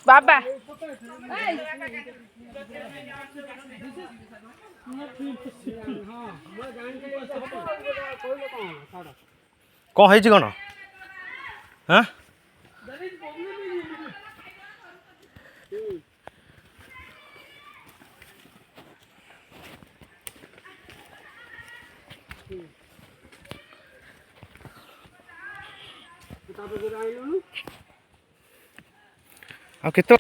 बाबा कौन है कौन हाँ केतो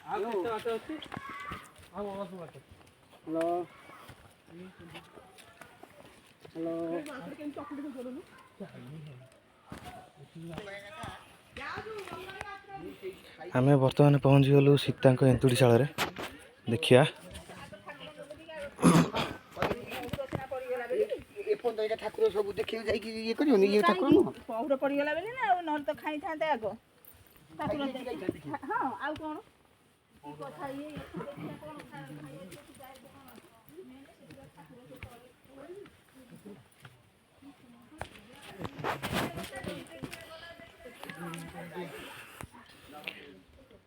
आम बर्तमान पहुँच गलु सीता एंतुड़ीशाल देखिया ठाकुर सब देखिए ये कर ठाकुर पड़गला बेले ना न तो खाई था आग ठाकुर हां आ कोन कथा ये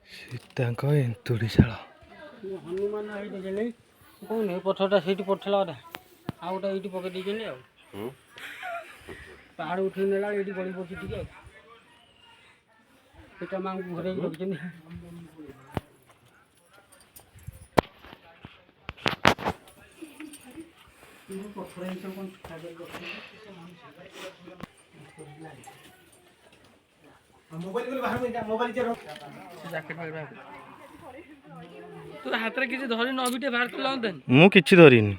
सीता एंतुड़ीशाल हनुमान कौन पथरटा से पड़ला आ गोटे ये पकड़ दीजिए पहाड़ उठे नेला ये गड़ी पड़ी टे माँ को घर रखी तू हाथ में किसी धरी नबीटे बाहर कर मु किछि धरिनी